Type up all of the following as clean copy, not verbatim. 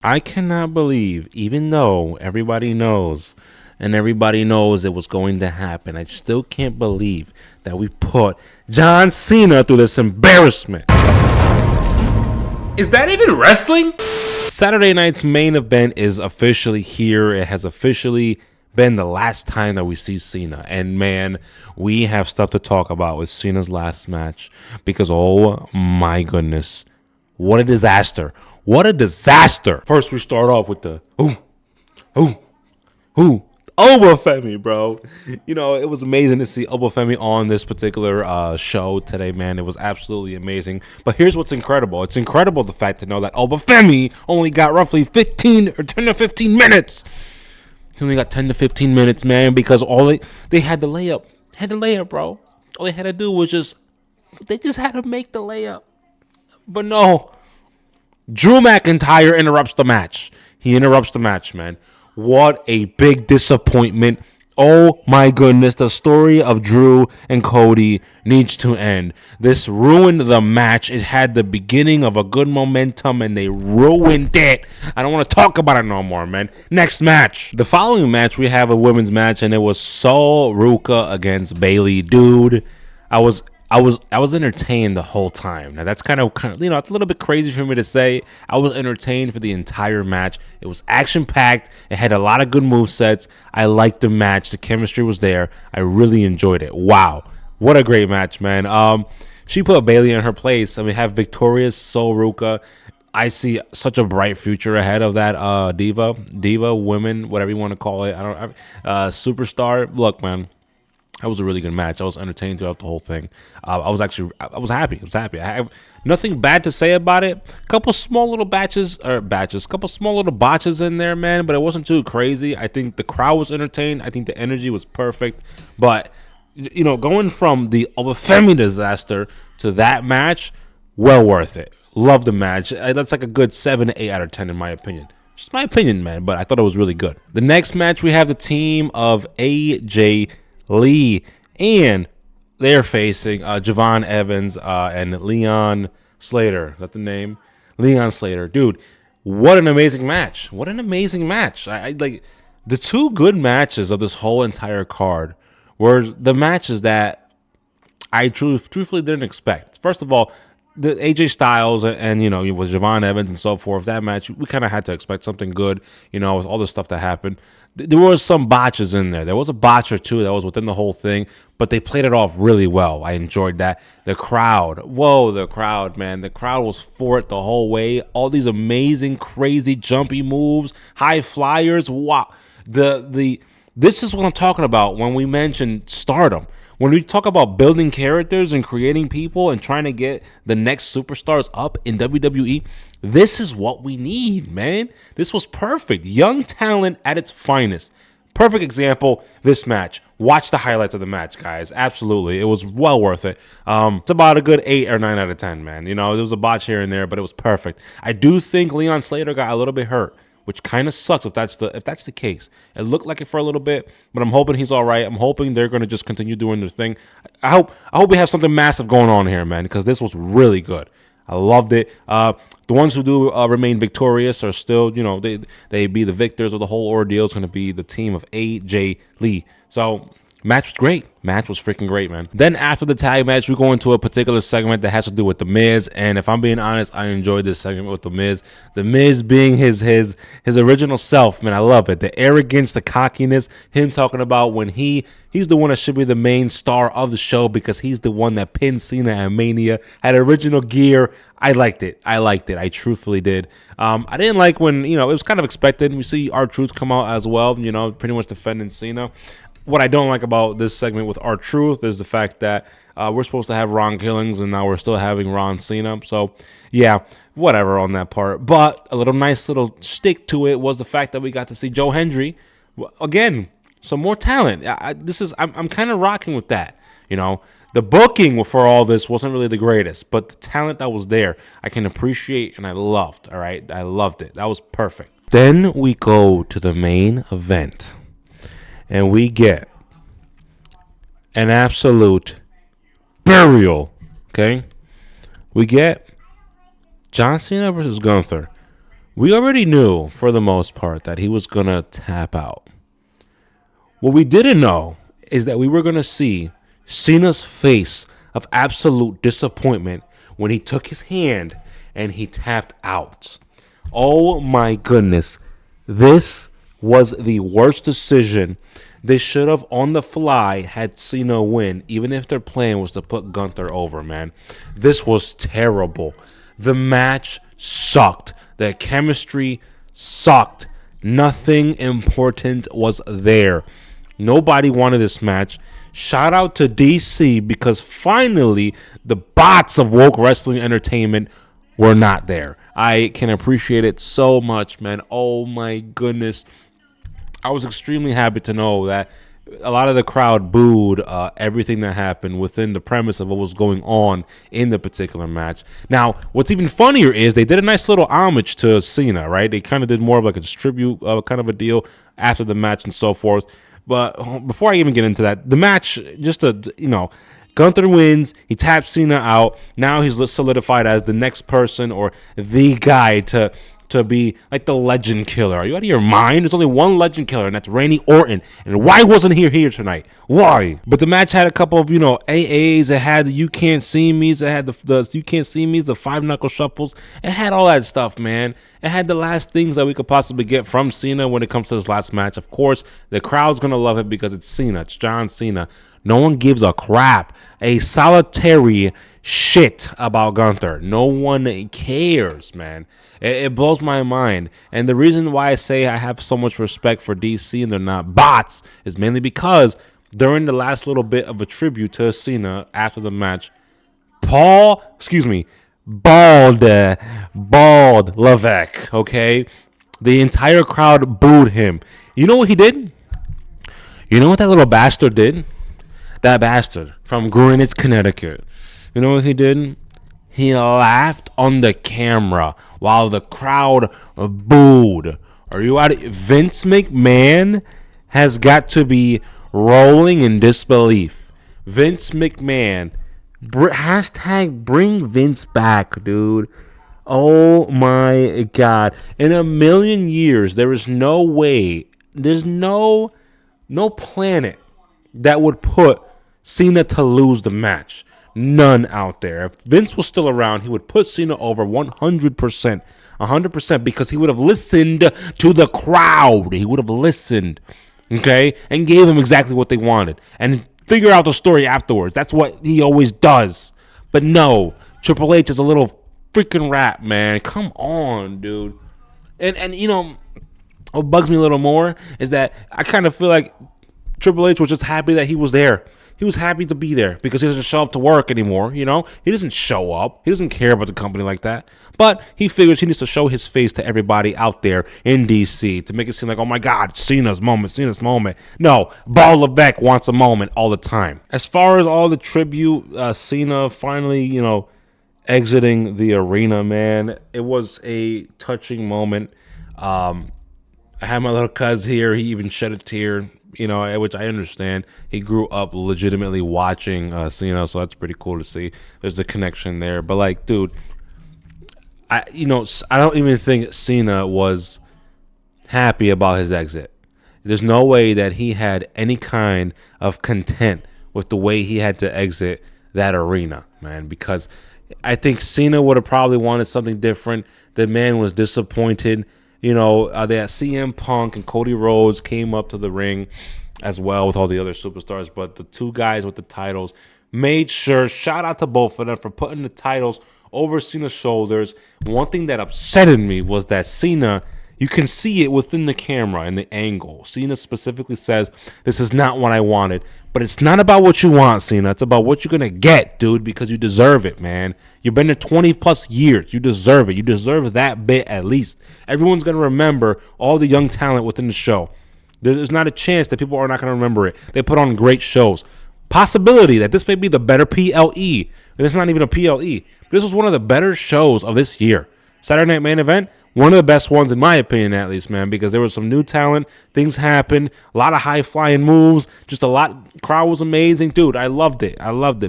I cannot believe, even though everybody knows and everybody knows it was going to happen, I still can't believe that we put John Cena through this embarrassment. Is that even wrestling? Saturday night's main event is officially here. It has officially been the last time that we see Cena. And man, we have stuff to talk about with Cena's last match because, oh my goodness, what a disaster. What a disaster. First, we start off with the who? Obafemi, bro. You know, it was amazing to see Obafemi on this particular show today, man. It was absolutely amazing. But here's what's incredible. It's incredible the fact to know that Obafemi only got roughly 15 or 10 to 15 minutes. He only got 10 to 15 minutes, man, because they had the layup. Had the layup, bro. All they had to do was they just had to make the layup. But no, Drew McIntyre interrupts the match. He interrupts the match, man. What a big disappointment. Oh my goodness, the story of Drew and Cody needs to end. This ruined the match. It had the beginning of a good momentum and they ruined it. I don't want to talk about it no more, man. Next match. The following match, we have a women's match and it was Sol Ruka against Bayley. Dude, I was entertained the whole time. Now that's kind of it's a little bit crazy for me to say. I was entertained for the entire match. It was action packed. It had a lot of good move sets. I liked the match. The chemistry was there. I really enjoyed it. Wow, what a great match, man. She put Bayley in her place. I mean, have victorious Sol Ruka. I see such a bright future ahead of that diva, women, whatever you want to call it. Superstar. Look, man. That was a really good match. I was entertained throughout the whole thing. I was happy. I was happy. I have nothing bad to say about it. A couple small little couple small little botches in there, man, but it wasn't too crazy. I think the crowd was entertained. I think the energy was perfect. But, going from the Obafemi disaster to that match, well worth it. Love the match. That's like a good 7 to 8 out of 10 in my opinion. Just my opinion, man, but I thought it was really good. The next match, we have the team of AJ Lee, and they're facing Javon Evans and Leon Slater. Is that the name? Leon Slater. Dude, what an amazing match. What an amazing match. I like the two good matches of this whole entire card were the matches that I truthfully didn't expect. First of all, the AJ Styles and with Javon Evans and so forth, that match, we kind of had to expect something good, with all the stuff that happened. There was some botches in there. There was a botch or two that was within the whole thing, but they played it off really well. I enjoyed that. The crowd, the crowd, man. The crowd was for it the whole way. All these amazing, crazy, jumpy moves, high flyers. Wow. This is what I'm talking about when we mention stardom. When we talk about building characters and creating people and trying to get the next superstars up in WWE, this is what we need, man. This was perfect. Young talent at its finest. Perfect example, this match. Watch the highlights of the match, guys. Absolutely. It was well worth it. It's about a good 8 or 9 out of 10, man. There was a botch here and there, but it was perfect. I do think Leon Slater got a little bit hurt, which kind of sucks if that's the case. It looked like it for a little bit, but I'm hoping he's all right. I'm hoping they're going to just continue doing their thing. I hope we have something massive going on here, man, because this was really good. I loved it. The ones who do remain victorious are still, they be the victors of the whole ordeal. It's going to be the team of AJ Lee. So match was great. Match was freaking great, man. Then after the tag match, we go into a particular segment that has to do with The Miz. And if I'm being honest, I enjoyed this segment with The Miz. The Miz being his original self, man. I love it. The arrogance, the cockiness, him talking about when he's the one that should be the main star of the show because he's the one that pinned Cena at Mania, had original gear. I liked it. I truthfully did. I didn't like when, it was kind of expected. We see R-Truth come out as well, pretty much defending Cena. What I don't like about this segment with R-Truth is the fact that we're supposed to have Ron Killings and now we're still having Ron Cena. So, yeah, whatever on that part. But a nice little stick to it was the fact that we got to see Joe Hendry. Again, some more talent. I'm kind of rocking with that. The booking for all this wasn't really the greatest, but the talent that was there, I can appreciate and I loved. All right, I loved it. That was perfect. Then we go to the main event. And we get an absolute burial, okay? We get John Cena versus Gunther. We already knew, for the most part, that he was going to tap out. What we didn't know is that we were going to see Cena's face of absolute disappointment when he took his hand and he tapped out. Oh my goodness. This was the worst decision. They should have, on the fly, had Cena win, even if their plan was to put Gunther over, man. This was terrible. The match sucked. The chemistry sucked. Nothing important was there. Nobody wanted this match. Shout out to DC, because finally the bots of Woke Wrestling Entertainment were not there. I can appreciate it so much, man. Oh my goodness. I was extremely happy to know that a lot of the crowd booed everything that happened within the premise of what was going on in the particular match. Now, what's even funnier is they did a nice little homage to Cena, right? They kind of did more of like a tribute kind of a deal after the match and so forth. But before I even get into that, the match, just Gunther wins. He taps Cena out. Now he's solidified as the next person or the guy to be like the legend killer. Are you out of your mind? There's only one legend killer, and that's Randy Orton. And why wasn't he here tonight? Why? But the match had a couple of, AAs. It had the You Can't See Me's. It had the You Can't See Me's, the 5-knuckle shuffles. It had all that stuff, man. It had the last things that we could possibly get from Cena when it comes to this last match. Of course, the crowd's going to love it because it's Cena. It's John Cena. No one gives a crap, a solitary shit about Gunther. No one cares, man. It blows my mind. And the reason why I say I have so much respect for DC and they're not bots is mainly because during the last little bit of a tribute to Cena after the match, Bald Levesque, okay? The entire crowd booed him. You know what he did? You know what that little bastard did? That bastard from Greenwich, Connecticut. You know what he did? He laughed on the camera while the crowd booed. Are you out of... Vince McMahon has got to be rolling in disbelief. Vince McMahon. Hashtag bring Vince back, dude. Oh my God. In a million years, there is no way. There's no planet that would put Cena to lose the match. None out there. If Vince was still around, he would put Cena over 100%. 100% because he would have listened to the crowd. He would have listened, okay, and gave them exactly what they wanted. And figure out the story afterwards. That's what he always does. But no, Triple H is a little freaking rat, man. Come on, dude. And what bugs me a little more is that I kind of feel like Triple H was just happy that he was there. He was happy to be there because he doesn't show up to work anymore, He doesn't show up. He doesn't care about the company like that. But he figures he needs to show his face to everybody out there in D.C. to make it seem like, oh my God, Cena's moment. No, Bald Levesque wants a moment all the time. As far as all the tribute, Cena finally, exiting the arena, man, it was a touching moment. I had my little cuz here. He even shed a tear. Which I understand. He grew up legitimately watching Cena, so that's pretty cool to see. There's a connection there. But, dude, I don't even think Cena was happy about his exit. There's no way that he had any kind of content with the way he had to exit that arena, man, because I think Cena would have probably wanted something different. The man was disappointed. They had CM Punk and Cody Rhodes came up to the ring as well with all the other superstars. But the two guys with the titles made sure, shout out to both of them for putting the titles over Cena's shoulders. One thing that upset me was that Cena, you can see it within the camera and the angle. Cena specifically says, this is not what I wanted. But it's not about what you want, Cena. It's about what you're going to get, dude, because you deserve it, man. You've been there 20-plus years. You deserve it. You deserve that bit at least. Everyone's going to remember all the young talent within the show. There's not a chance that people are not going to remember it. They put on great shows. Possibility that this may be the better PLE. And it's not even a PLE. This was one of the better shows of this year. Saturday Night Main Event, one of the best ones in my opinion, at least, man, because there was some new talent. Things happened. A lot of high-flying moves. Just a lot. Crowd was amazing. Dude, I loved it.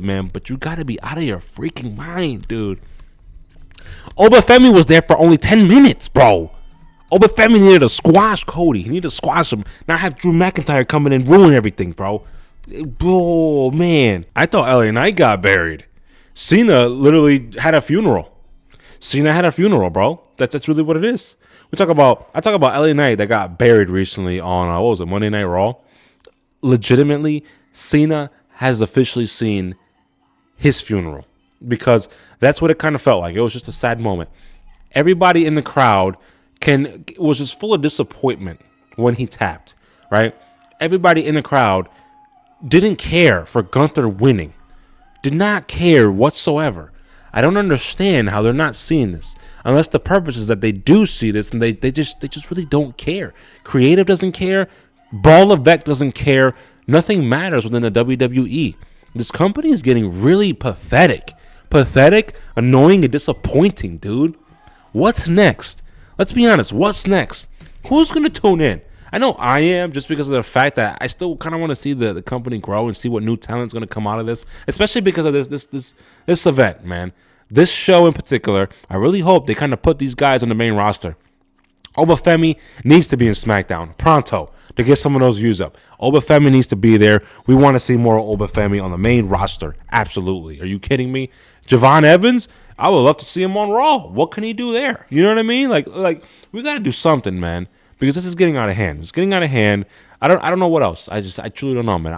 Man. But you got to be out of your freaking mind, dude. Obafemi was there for only 10 minutes, bro. Obafemi needed to squash Cody. He needed to squash him. Not have Drew McIntyre come in and ruin everything, bro. Oh, man. I thought LA Knight got buried. Cena literally had a funeral. Cena had a funeral, bro. That's really what it is. I talk about LA Knight that got buried recently on, what was it, Monday Night Raw. Legitimately, Cena has officially seen his funeral, because that's what it kind of felt like. It was just a sad moment. Everybody in the crowd was just full of disappointment when he tapped, right? Everybody in the crowd didn't care for Gunther winning. Did not care whatsoever. I don't understand how they're not seeing this, unless the purpose is that they do see this and they just really don't care. Creative doesn't care. Ball Levesque doesn't care. Nothing matters within the WWE. This company is getting really pathetic. Pathetic, annoying, and disappointing, dude. What's next? Let's be honest. What's next? Who's going to tune in? I know I am, just because of the fact that I still kind of want to see the company grow and see what new talent's going to come out of this, especially because of this event, man. This show in particular, I really hope they kind of put these guys on the main roster. Obafemi needs to be in SmackDown pronto to get some of those views up. Obafemi needs to be there. We want to see more Obafemi on the main roster. Absolutely. Are you kidding me? Javon Evans, I would love to see him on Raw. What can he do there? You know what I mean? Like we got to do something, man, because this is getting out of hand. It's getting out of hand. I don't know what else. I truly don't know, man.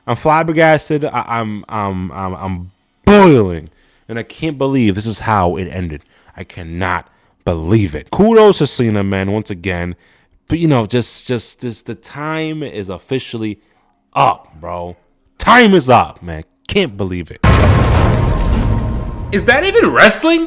I'm flabbergasted. I'm boiling, and I can't believe this is how it ended. I cannot believe it. Kudos to Cena, man, once again. But just this, the time is officially up, bro. Time is up, man. Can't believe it. Is that even wrestling?